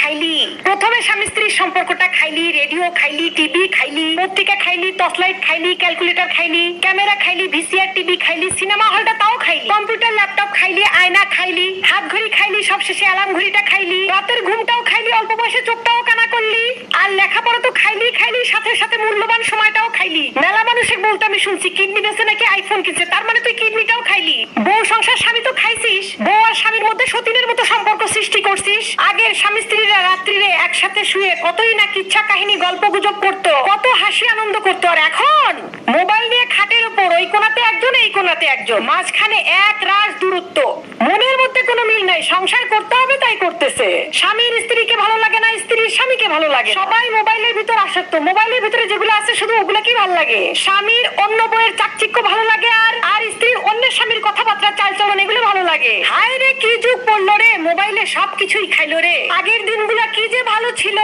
খাইলি? প্রথমে স্বামী স্ত্রীর সম্পর্কটা খাইলি, রেডিও খাইলি, টিভি খাইলি, পত্রিকা খাইলি, টর্চলাইট খাইলি, ক্যালকুলেটর খাইলি, ক্যামেরা খাইলি, ভিসিআর টিভি খাইলি, সিনেমা হলটা তাও খাইলি, কম্পিউটার ল্যাপটপ খাইলি, আয়না খাইলি, হাত ঘড়ি খাইলি, সবশেষে অ্যালার্ম ঘড়িটা খাইলি, রাতের ঘুমটাও খাইলি, অল্প বয়সে চোখটাও কানা করলি, আর লেখাপড়া তো খাইলি খাইলি, সাথে সাথে মূল্যবান সময়টাও খাইলি। মেলা মানুষের বলতে আমি শুনছি কিডনি বেঁচে নাকি আইফোন কিনছে, তার মানে তুই কিডনিটাও খাইলি। বউ সংসার স্বামী তো খাইছিস, বউ আর স্বামীর মধ্যে সতীনের মতো সম্পর্ক সৃষ্টি করছিস। আগের স্বামী স্ত্রীরা রাত্রিরে একসাথে শুয়ে কতই না কিচ্ছা কাহিনী গল্প গুজব করতো, কত হাসি আনন্দ করতো। আর এখন মোবাইল নিয়ে খাটের উপর ওই কোনাতে একজন এই কোনাতে একজন, মাঝখানে এক রাশ দূরত্ব, মনের মধ্যে কোনো মিল নাই। সংসার করতে হবে তাই করতেছে, স্বামীর স্ত্রীকে ভালো লাগে না, স্ত্রীর স্বামীকে ভালো লাগে। সবাই মোবাইলের ভিতর আসক্ত, মোবাইলের ভিতরে যেগুলো আছে শুধু ওগুলা কি ভালো লাগে। স্বামীর অন্য বইয়ের চাকচিক্য ভালো লাগে, আর স্ত্রীর অন্যের স্বামীর কথাবার্তা চালচলন এগুলো ভালো লাগে। হায় রে কি যুগ পড়লো রে, মোবাইলে সবকিছুই খাইলো রে। আগের দিনগুলা কি যে ভালো ছিল,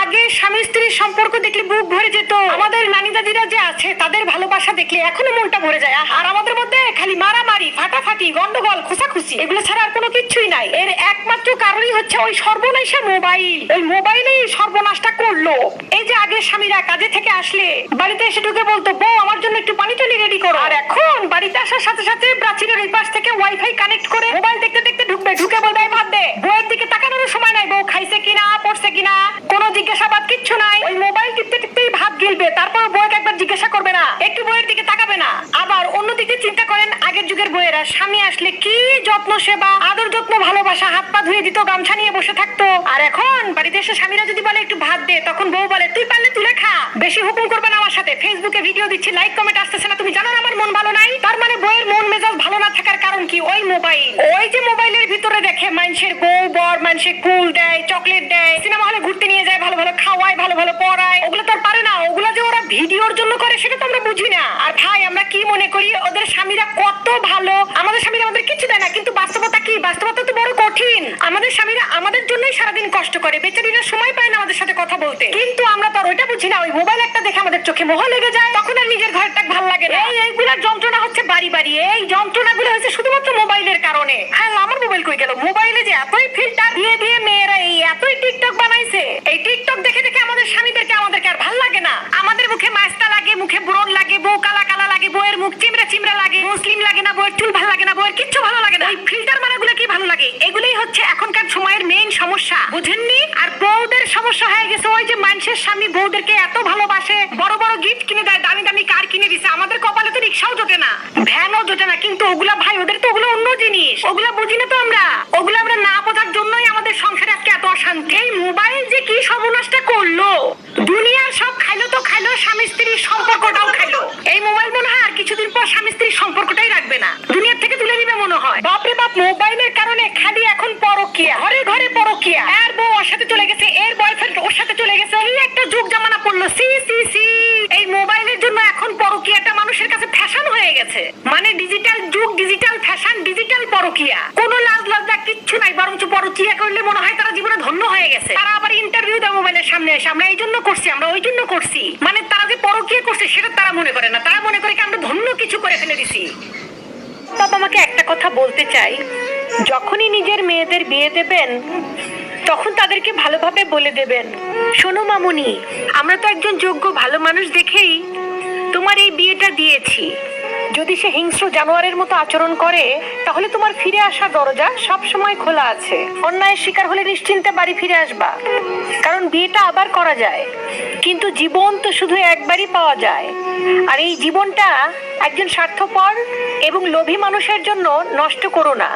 আগে স্বামী স্ত্রীর সম্পর্ক দেখলে বুক ভরে যেত। আমাদের নানি দাদিরা যে আছে তাদের ভালোবাসা দেখলে এখনো মনটা ভরে যায়। আর আমাদের মধ্যে খালি মারামারি, ফাটাফাটি, গন্ডগোল, খোঁচাখুচি, এগুলো ছাড়া আর কোনো কিছুই নাই। এর একমাত্র কারণই হচ্ছে ওই সর্বনাশা মোবাইল। ওই মোবাইলেই সর্বনাশটা করলো। এই যে আগের স্বামীরা কাজে থেকে আসলে বাড়িতে এসে ঢুকে বলতো, বউ আমার জন্য একটু পানি টানি রেডি করো। আর এখন বাড়িতে আসার সাথে সাথে প্রাচীরের এই পাশ থেকে ওয়াইফাই কানেক্ট করে মোবাইল দেখতে দেখতে ঢুকবে, ঢুকে বলবে ভাত দে। বউয়ের দিকে তাকানোর সময় নাই, বউ খাইছে কিনা, পড়ছে কিনা, কোনো জিজ্ঞাসাবাদ কিচ্ছু নাই। ওই মোবাইল টিপতে টিপতেই ভাত গিলবে, তারপর বউকে একবার জিজ্ঞাসা করবে না, একটু বউয়ের দিকে তাকাবে না। আবার অন্যদিকে চিন্তা করেন, আগের যুগের বউয়েরা স্বামী আসলে কি যত্ন সেবা, আদর যত্ন, ভালোবাসা, হাত পা ধুয়ে দিত, গামছা নিয়ে বসে থাকতো। আর এখন বাড়িতে এসে স্বামীরা যদি বলে একটু ভাত দে, তখন বউ বলে তুই পারলে তুলে খা, বেশি হুকুম করবে না আমার সাথে। ফেসবুকে ভিডিও দিচ্ছি, লাইক কমেন্ট আসতেছে না, তুমি জানো না আমার মন ভালো নাই। তার মানে বউয়ের মন মেজাজ ভালো না থাকার কারণ কি? ওই মোবাইল। ওই যে মোবাইলের ভিতরে দেখে মানুষের বউ বর, মানুষের কুল দেয়, চকলেট দেয়, সিনেমা হলে ঘুরতে নিয়ে যায়, ভালো ভালো খাওয়ায়, ভালো ভালো পড়ায়, ওগুলো তো আর পারে না। ওগুলো যে ওরা ভিডিওর জন্য করে সেটা তো আমরা বুঝি না। আর ভাই আমরা কি মনে করি ওদের স্বামীরা কত ভালো, আমাদের স্বামীরা আমাদের কিছু দেয় না। কিন্তু বাস্তবতা কি? বাস্তবতা তো বড় কঠিন। আমাদের স্বামীরা আমাদের জন্যই সারাদিন কষ্ট করে, বেচারিরা সময় পায় না আমাদের সাথে কথা বলতে। কিন্তু আমরা তো আর ওইটা বুঝি না। ওই মোবাইল একটা দেখে আমাদের চোখে মোহ লেগে যায়, তখন আর নিজের ঘরটা ভালো লাগে না। এইগুলার যন্ত্রণা হচ্ছে বাড়ি বাড়ি। এই যন্ত্রণাগুলো হচ্ছে শুধুমাত্র মোবাইলের কারণে। হ্যাঁ, আমার মোবাইল কই গেল? মোবাইলে যে এতই ফিল্টার দিয়ে দিয়ে মেয়েরা এই এতই টিকটক বানাইছে, এই টিকটক দেখে দেখে আমাদের স্বামীদেরকে আমাদেরকে আর ভালো লাগে না। আমাদের মুখে মাস্তা লাগে, মুখে ব্রণ লাগে, বউ কালা কালা লাগে, বউয়ের মুখ চিমড়া চিমড়া লাগে, মুসলিম লাগে না, বউয়ের চুল ভালো লাগে না, বউয়ের কিচ্ছু ভালো লাগে না। ওই ফিল্টার মারাগুলো কি ভালো লাগে? এগুলোই হচ্ছে এখনকার সময়ের মেইন সমস্যা, বুঝেননি? আর বউদের সমস্যা হয়ে গেছে ওই যে মানুষের স্বামী বউদেরকে এত ভালোবাসে, বড় বড় গিফট কিনে দেয়, দামি দামি কার কিনে দিছে। আমাদের কপালে তো রিক্সাও জোটে না, ভ্যানও জোটে না। কিন্তু ওগুলা ভাই, ওদের তো ওগুলো অন্য জিনিস, ওগুলা বুঝি না তো আমরা। ওগুলো আমরা না বোঝার জন্যই আমাদের সংসারে আজকে এত অশান্তি। এই মোবাইল যে কি সর্বনাশটা করলো, দুনিয়ার সব খাইলো তো খাইলো, স্বামী স্ত্রীর সম্পর্কটাও খাইলো। এই মোবাইল মনে হয় আর কিছুদিন পর স্বামী স্ত্রীর সম্পর্কটাই রাখবে না, দুনিয়ার থেকে তুলে নিবে মনে হয়। বাপরে বাপ, মোবাইলের কারণে খালি এখন পরকীয়া, ঘরে ঘরে পরকীয়া। এর বউ ওর সাথে চলে গেছে, এর বয়ফ্রেন্ড ওর সাথে চলে গেছে। এই একটা যুগ জামানা পড়লো। সি সি সি, এই মোবাইলের জন্য এখন পরকীয়াটা মানুষের কাছে ফ্যাশন হয়ে গেছে। মানে ডিজিটাল যুগ, ডিজিটাল ফ্যাশন, ডিজিটাল পরকীয়া। কোনো লাজ লজ্জা কিচ্ছু নাই, বরঞ্চ পরকীয়া করলে মনে হয় তারা জীবনে ধন্য হয়ে গেছে। তারা আবার ইন্টারভিউ দেয় মোবাইলের সামনে এসে, আমরা এই জন্য করছি, আমরা ওই জন্য করছি। মানে তারা যে পরকীয়া করছে সেটা তারা মনে করে না, তারা মনে করে কি আমরা ধন্য কিছু করে ফেলে দিছি। বাবা আমাকে একটা কথা বলতে চাই, যখনই নিজের মেয়েদের বিয়ে দেবেন তখন তাদেরকে ভালোভাবে বলে দেবেন, শোনো মামুনি, আমরা তো একজন যোগ্য ভালো মানুষ দেখেই তোমার এই বিয়েটা দিয়েছি। যদি সে হিংস্র জানোয়ারের মতো আচরণ করে তাহলে তোমার ফিরে আসার দরজা সব সময় খোলা আছে। অন্যায়ের শিকার হলে নিশ্চিন্তে বাড়ি ফিরে আসবা, কারণ বিয়েটা আবার করা যায়, কিন্তু জীবন তো শুধু একবারই পাওয়া যায়। আর এই জীবনটা একজন স্বার্থপর এবং লোভী মানুষের জন্য নষ্ট করো না।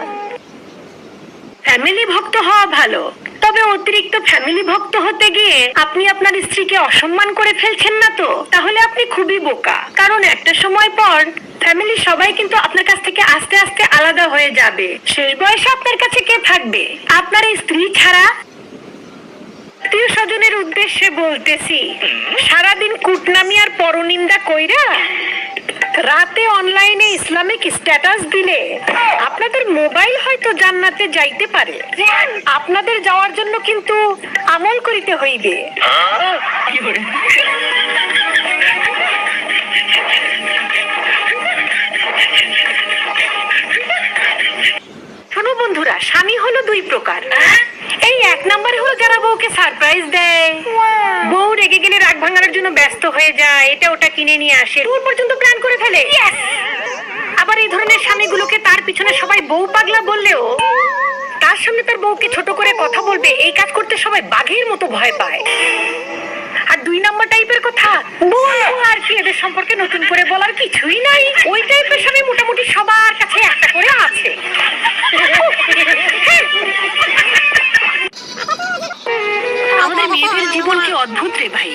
ফ্যামিলি ভক্ত হওয়া ভালো, তবে অতিরিক্ত ফ্যামিলি ভক্ত হতে গিয়ে আপনি আপনার স্ত্রীকে অসম্মান করে ফেলছেন না তো? তাহলে আপনি খুবই বোকা, কারণ একটা সময় পর ফ্যামিলির সবাই কিন্তু আপনার কাছ থেকে আস্তে আস্তে আলাদা হয়ে যাবে। শেষ বয়সে আপনার কাছে কে থাকবে? আপনার এই স্ত্রী ছাড়া। আত্মীয় স্বজনের উদ্দেশ্যে বলতেছি, সারাদিন কুটনামি আর পরনিন্দা কইরা রাতে অনলাইনে ইসলামিক স্ট্যাটাস দিলে আপনাদের মোবাইল হয়তো জান্নাতে যাইতে পারে, আপনাদের যাওয়ার জন্য কিন্তু আমল করিতে হইবে। শোনো বন্ধুরা, স্বামী হলো দুই প্রকার। এই এক নম্বরে হলো যারা বউকে বউকে সারপ্রাইজ দেয়, বউ রেগে গেলে রাগ ভাঙানোর জন্য ব্যস্ত হয়ে যায়, এটা ওটা কিনে নিয়ে আসে, ট্যুর পর্যন্ত প্ল্যান করে ফেলে। আবার এই ধরনের স্বামীগুলোকে তার পিছনে সবাই বউ পাগলা বললেও তার সামনে তার বউকে ছোট করে কথা বলবে এই কাজ করতে সবাই বাঘের মতো ভয় পায়। আর 2 নম্বর টাইপের কথা বলবো আর কি, এদের সম্পর্কে নতুন করে বলার কিছুই নাই। ওই টাইপের স্বামী মোটামুটি সবার কাছে একটা করে আছে। আমাদের মেয়েদের জীবন কি অদ্ভুত রে ভাই।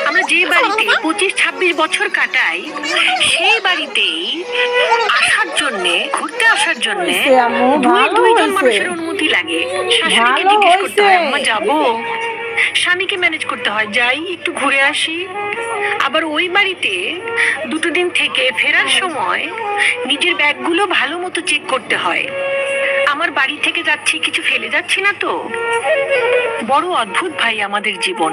আমরা যে বাড়িতে 25-26 বছর কাটাই সেই বাড়িতেই আসার জন্যে, ঘুরতে আসার জন্যে দুইজন মানুষের অনুমতি লাগে। শাশুড়িকে জিজ্ঞেস করতে হয় আম্মা যাবো, স্বামীকে ম্যানেজ করতে হয় যাই একটু ঘুরে আসি। আবার ওই বাড়িতে 2 দিন থেকে ফেরার সময় নিজের ব্যাগগুলো ভালো মতো চেক করতে হয়, আমার বাড়ি থেকে যাচ্ছি কিছু ফেলে যাচ্ছি না তো। বড় অদ্ভুত ভাই আমাদের জীবন।